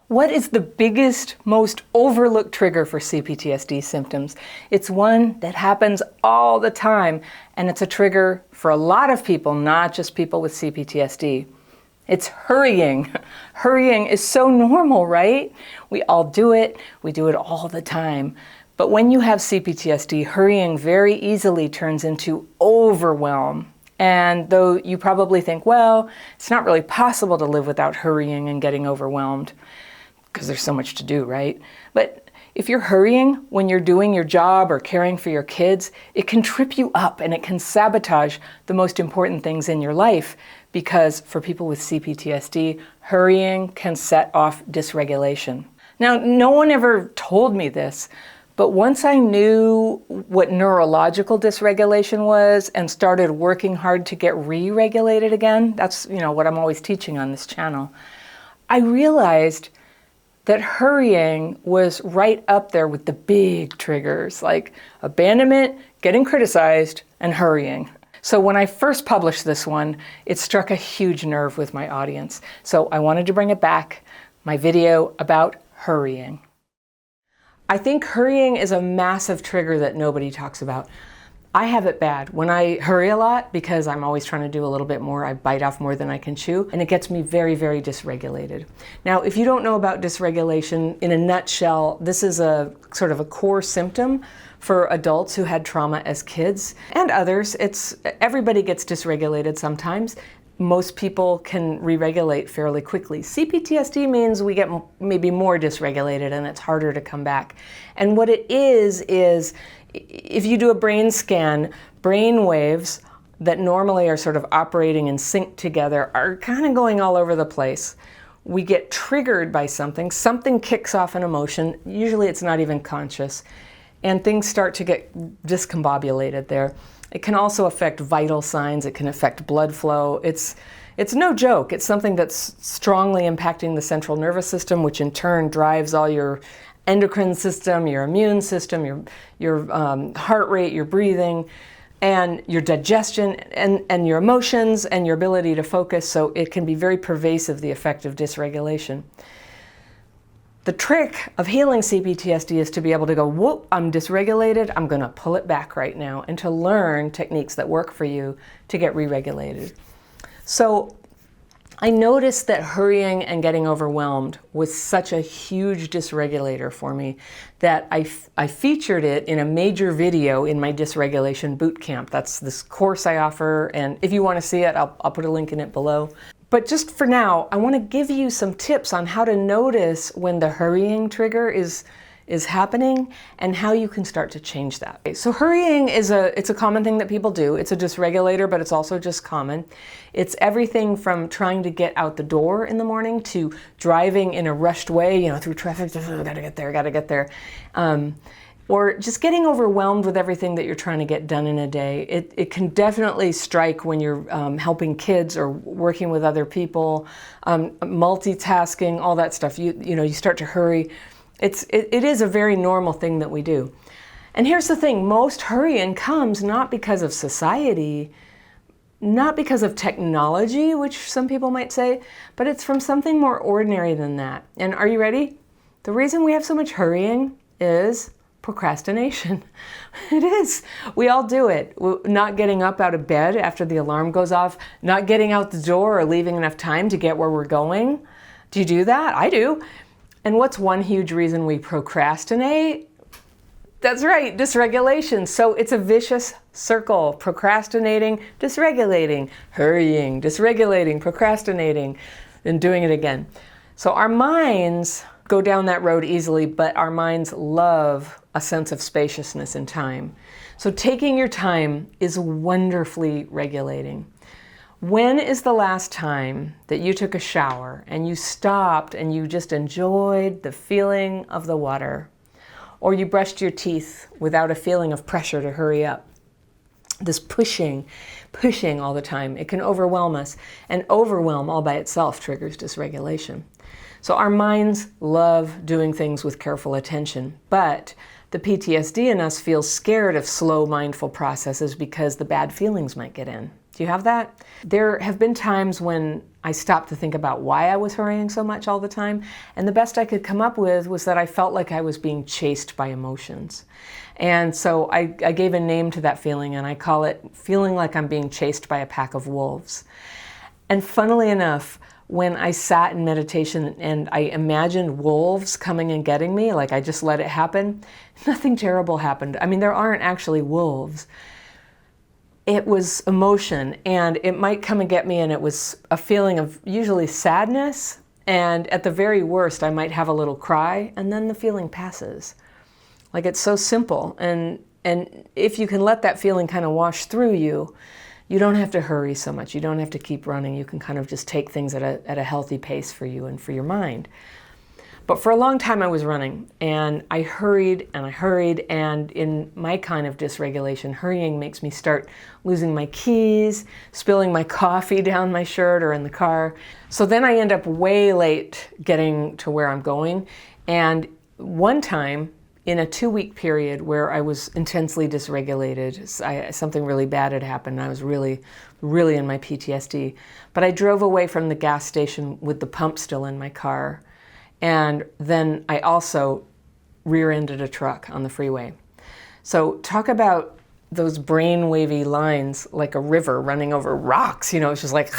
What is the biggest, most overlooked trigger for CPTSD symptoms? It's one that happens all the time, and it's a trigger for a lot of people, not just people with CPTSD. It's hurrying. Hurrying is so normal, right? We all do it. We do it all the time. But when you have CPTSD, hurrying very easily turns into overwhelm. And though you probably think, well, it's not really possible to live without hurrying and getting overwhelmed, because there's so much to do, right? But if you're hurrying when you're doing your job or caring for your kids, it can trip you up and it can sabotage the most important things in your life, because for people with CPTSD, hurrying can set off dysregulation. Now, no one ever told me this, but once I knew what neurological dysregulation was and started working hard to get re-regulated again, that's what I'm always teaching on this channel, I realized that hurrying was right up there with the big triggers like abandonment, getting criticized, and hurrying. So when I first published this one, it struck a huge nerve with my audience. So I wanted to bring it back, my video about hurrying. I think hurrying is a massive trigger that nobody talks about. I have it bad. When I hurry a lot, because I'm always trying to do a little bit more, I bite off more than I can chew, and it gets me very, very dysregulated. Now, if you don't know about dysregulation, in a nutshell, this is a sort of a core symptom for adults who had trauma as kids and others. Everybody gets dysregulated sometimes. Most people can re-regulate fairly quickly. CPTSD means we get maybe more dysregulated and it's harder to come back. And what it is if you do a brain scan, brain waves that normally are sort of operating in sync together are kind of going all over the place. We get triggered by something kicks off an emotion, usually it's not even conscious, and things start to get discombobulated there. It can also affect vital signs, it can affect blood flow. It's no joke. It's something that's strongly impacting the central nervous system, which in turn drives all your endocrine system, your immune system, your heart rate, your breathing, and your digestion, and your emotions, and your ability to focus. So it can be very pervasive, the effect of dysregulation. The trick of healing CPTSD is to be able to go, whoop, I'm dysregulated, I'm gonna pull it back right now, and to learn techniques that work for you to get re-regulated. So I noticed that hurrying and getting overwhelmed was such a huge dysregulator for me that I featured it in a major video in my dysregulation bootcamp. That's this course I offer, and if you want to see it, I'll put a link in it below. But just for now, I want to give you some tips on how to notice when the hurrying trigger is happening and how you can start to change that. So hurrying it's a common thing that people do. It's a dysregulator, but it's also just common. It's everything from trying to get out the door in the morning to driving in a rushed way, through traffic, gotta get there. Or just getting overwhelmed with everything that you're trying to get done in a day. It can definitely strike when you're helping kids or working with other people, multitasking, all that stuff. You start to hurry. It is a very normal thing that we do. And here's the thing, most hurrying comes not because of society, not because of technology, which some people might say, but it's from something more ordinary than that. And are you ready? The reason we have so much hurrying is procrastination. It is. We all do it. Not getting up out of bed after the alarm goes off, not getting out the door or leaving enough time to get where we're going. Do you do that? I do. And what's one huge reason we procrastinate? That's right, dysregulation. So it's a vicious circle. Procrastinating, dysregulating, hurrying, dysregulating, procrastinating, and doing it again. So our minds go down that road easily, but our minds love a sense of spaciousness in time. So taking your time is wonderfully regulating. When is the last time that you took a shower and you stopped and you just enjoyed the feeling of the water? Or you brushed your teeth without a feeling of pressure to hurry up? This pushing all the time, it can overwhelm us, and overwhelm all by itself triggers dysregulation. So our minds love doing things with careful attention, but the PTSD in us feels scared of slow, mindful processes because the bad feelings might get in. Do you have that? There have been times when I stopped to think about why I was hurrying so much all the time, and the best I could come up with was that I felt like I was being chased by emotions. And so I gave a name to that feeling, and I call it feeling like I'm being chased by a pack of wolves. And funnily enough, when I sat in meditation and I imagined wolves coming and getting me, like I just let it happen, nothing terrible happened. I mean, there aren't actually wolves. It was emotion, and it might come and get me, and it was a feeling of usually sadness, and at the very worst I might have a little cry, and then the feeling passes. Like, it's so simple, and if you can let that feeling kind of wash through you, you don't have to hurry so much. You don't have to keep running. You can kind of just take things at a healthy pace for you and for your mind. But for a long time I was running, and I hurried, and in my kind of dysregulation, hurrying makes me start losing my keys, spilling my coffee down my shirt or in the car. So then I end up way late getting to where I'm going. And one time, in a 2-week period where I was intensely dysregulated, something really bad had happened. I was really, really in my PTSD. But I drove away from the gas station with the pump still in my car. And then I also rear-ended a truck on the freeway. So talk about those brain-wavy lines, like a river running over rocks. You know, it's just like,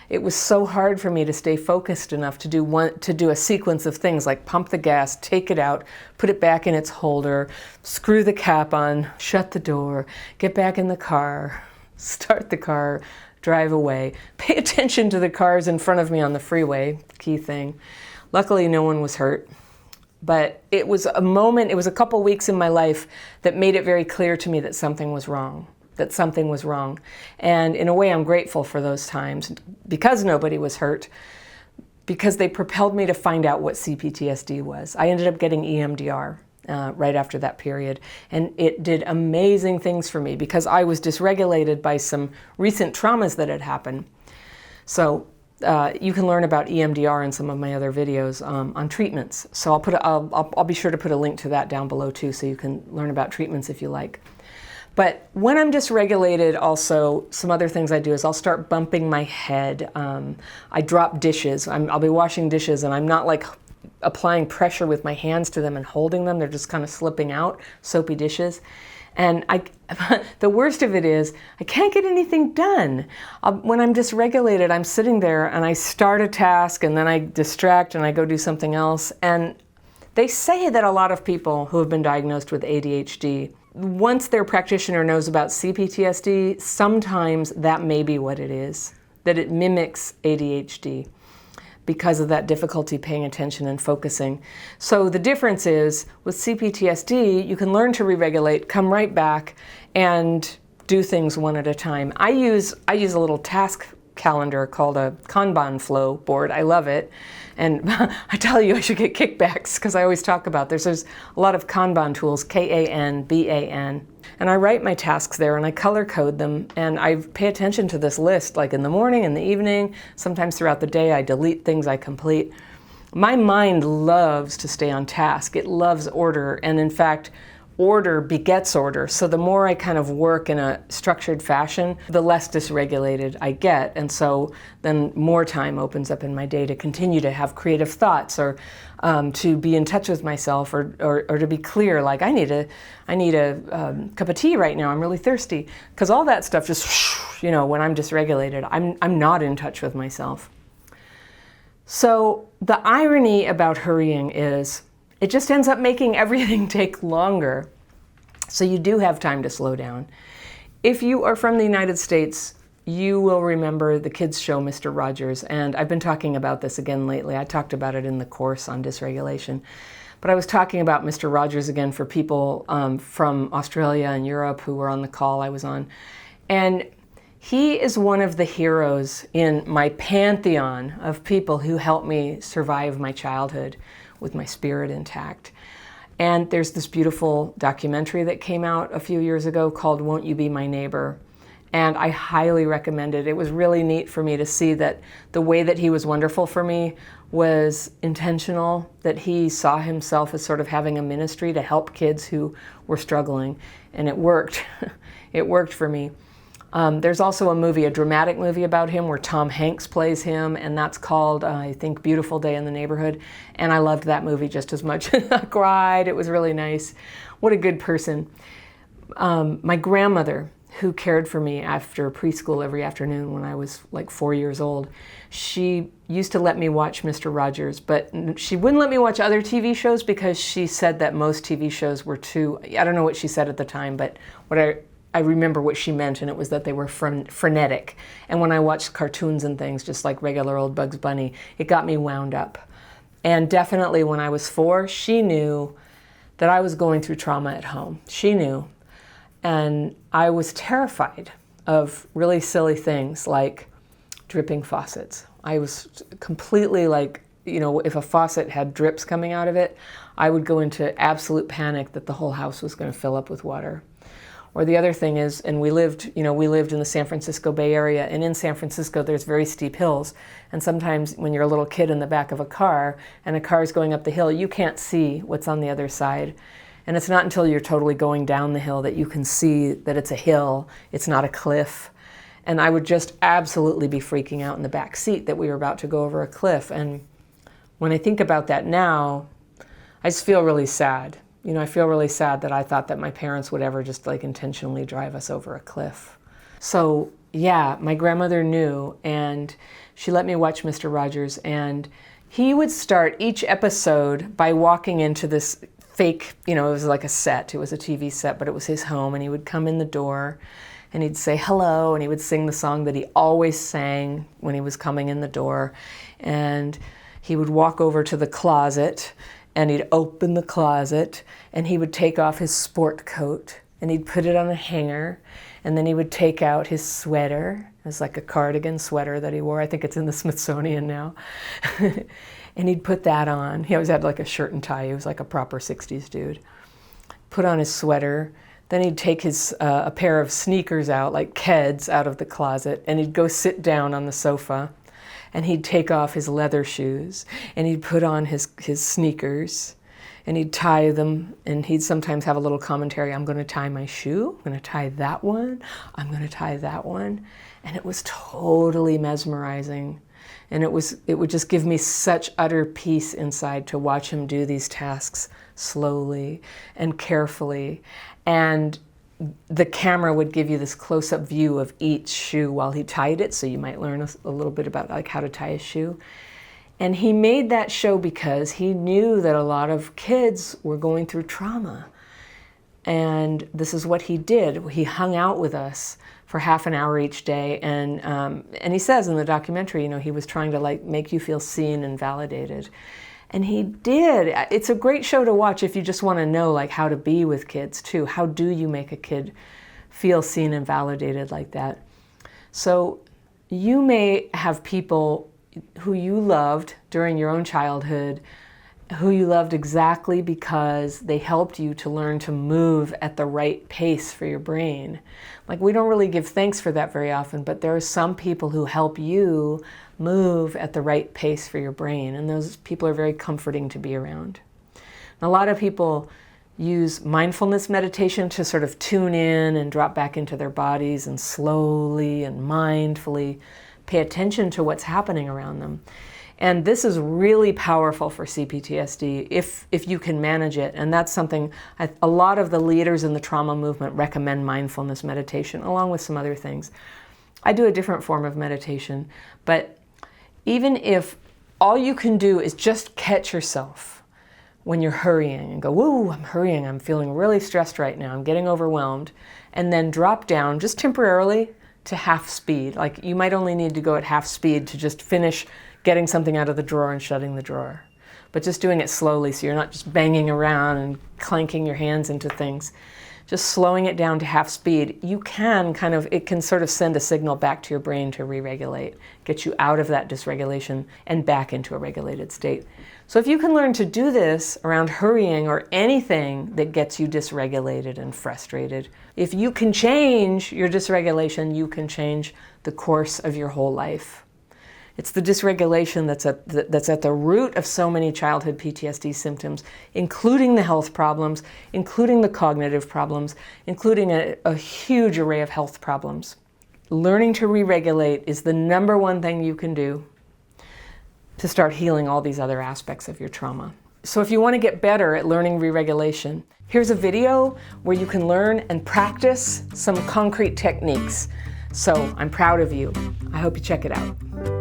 it was so hard for me to stay focused enough to do a sequence of things like pump the gas, take it out, put it back in its holder, screw the cap on, shut the door, get back in the car, start the car, drive away, pay attention to the cars in front of me on the freeway, key thing. Luckily, no one was hurt, but it was a moment, it was a couple weeks in my life that made it very clear to me that something was wrong. And in a way, I'm grateful for those times because nobody was hurt, because they propelled me to find out what CPTSD was. I ended up getting EMDR right after that period, and it did amazing things for me because I was dysregulated by some recent traumas that had happened. So you can learn about EMDR in some of my other videos on treatments. So I'll be sure to put a link to that down below too, so you can learn about treatments if you like. But when I'm dysregulated, also some other things I do is I'll start bumping my head. I drop dishes. I'll be washing dishes, and I'm not like applying pressure with my hands to them and holding them. They're just kind of slipping out, soapy dishes. And the worst of it is I can't get anything done. When I'm dysregulated, I'm sitting there and I start a task and then I distract and I go do something else. And they say that a lot of people who have been diagnosed with ADHD, once their practitioner knows about CPTSD, sometimes that may be what it is, that it mimics ADHD because of that difficulty paying attention and focusing. So the difference is with CPTSD, you can learn to re-regulate, come right back, and do things one at a time. I use a little task calendar called a Kanban flow board. I love it. And I tell you, I should get kickbacks because I always talk about this. There's a lot of Kanban tools, Kanban. And I write my tasks there and I color code them, and I pay attention to this list, like in the morning, in the evening, sometimes throughout the day. I delete things I complete. My mind loves to stay on task. It loves order, and in fact, order begets order. So the more I kind of work in a structured fashion, the less dysregulated I get. And so then more time opens up in my day to continue to have creative thoughts, or to be in touch with myself, or to be clear, like I need a cup of tea right now, I'm really thirsty. Because all that stuff just, you know, when I'm dysregulated, I'm not in touch with myself. So the irony about hurrying is it just ends up making everything take longer. So you do have time to slow down. If you are from the United States, you will remember the kids' show, Mr. Rogers, and I've been talking about this again lately. I talked about it in the course on dysregulation, but I was talking about Mr. Rogers again for people from Australia and Europe who were on the call I was on. And he is one of the heroes in my pantheon of people who helped me survive my childhood with my spirit intact. And there's this beautiful documentary that came out a few years ago called Won't You Be My Neighbor? And I highly recommend it. It was really neat for me to see that the way that he was wonderful for me was intentional, that he saw himself as sort of having a ministry to help kids who were struggling. And it worked. It worked for me. There's also a dramatic movie about him where Tom Hanks plays him, and that's called, I think, Beautiful Day in the Neighborhood. And I loved that movie just as much. I cried. It was really nice. What a good person. My grandmother, who cared for me after preschool every afternoon when I was like 4 years old, she used to let me watch Mr. Rogers, but she wouldn't let me watch other TV shows because she said that most TV shows were too, I don't know what she said at the time, but I remember what she meant, and it was that they were frenetic. And when I watched cartoons and things, just like regular old Bugs Bunny, it got me wound up. And definitely when I was 4, she knew that I was going through trauma at home. She knew. And I was terrified of really silly things like dripping faucets. I was completely like, if a faucet had drips coming out of it, I would go into absolute panic that the whole house was going to fill up with water. Or the other thing is, and we lived in the San Francisco Bay Area, and in San Francisco there's very steep hills, and sometimes when you're a little kid in the back of a car and a car is going up the hill, you can't see what's on the other side. And it's not until you're totally going down the hill that you can see that it's a hill, it's not a cliff. And I would just absolutely be freaking out in the back seat that we were about to go over a cliff. And when I think about that now, I just feel really sad. I feel really sad that I thought that my parents would ever just like intentionally drive us over a cliff. So yeah, my grandmother knew, and she let me watch Mr. Rogers, and he would start each episode by walking into this fake, it was like a set, it was a TV set, but it was his home, and he would come in the door and he'd say hello, and he would sing the song that he always sang when he was coming in the door, and he would walk over to the closet and he'd open the closet and he would take off his sport coat and he'd put it on a hanger, and then he would take out his sweater. It was like a cardigan sweater that he wore. I think it's in the Smithsonian now. And he'd put that on. He always had like a shirt and tie. He was like a proper 60s dude. Put on his sweater. Then he'd take his a pair of sneakers out, like Keds, out of the closet, and he'd go sit down on the sofa, and he'd take off his leather shoes, and he'd put on his sneakers, and he'd tie them, and he'd sometimes have a little commentary. I'm going to tie my shoe. I'm going to tie that one. I'm going to tie that one. And it was totally mesmerizing. And it would just give me such utter peace inside to watch him do these tasks slowly and carefully. And the camera would give you this close-up view of each shoe while he tied it, so you might learn a little bit about like how to tie a shoe. And he made that show because he knew that a lot of kids were going through trauma. And this is what he did. He hung out with us for half an hour each day, and he says in the documentary, he was trying to like make you feel seen and validated. And he did. It's a great show to watch if you just want to know like how to be with kids too. How do you make a kid feel seen and validated like that? So you may have people who you loved during your own childhood, who you loved exactly because they helped you to learn to move at the right pace for your brain. Like, we don't really give thanks for that very often, but there are some people who help you move at the right pace for your brain, and those people are very comforting to be around. And a lot of people use mindfulness meditation to sort of tune in and drop back into their bodies and slowly and mindfully pay attention to what's happening around them. And this is really powerful for CPTSD if you can manage it. And that's something a lot of the leaders in the trauma movement recommend, mindfulness meditation, along with some other things. I do a different form of meditation, but even if all you can do is just catch yourself when you're hurrying and go, whoa, I'm hurrying, I'm feeling really stressed right now, I'm getting overwhelmed, and then drop down just temporarily to half speed. Like, you might only need to go at half speed to just finish getting something out of the drawer and shutting the drawer. But just doing it slowly so you're not just banging around and clanking your hands into things. Just slowing it down to half speed, it can sort of send a signal back to your brain to re-regulate, get you out of that dysregulation and back into a regulated state. So if you can learn to do this around hurrying or anything that gets you dysregulated and frustrated, if you can change your dysregulation, you can change the course of your whole life. It's the dysregulation that's at the root of so many childhood PTSD symptoms, including the health problems, including the cognitive problems, including a huge array of health problems. learning to re-regulate is the #1 thing you can do to start healing all these other aspects of your trauma. So if you want to get better at learning re-regulation, here's a video where you can learn and practice some concrete techniques. So I'm proud of you. I hope you check it out.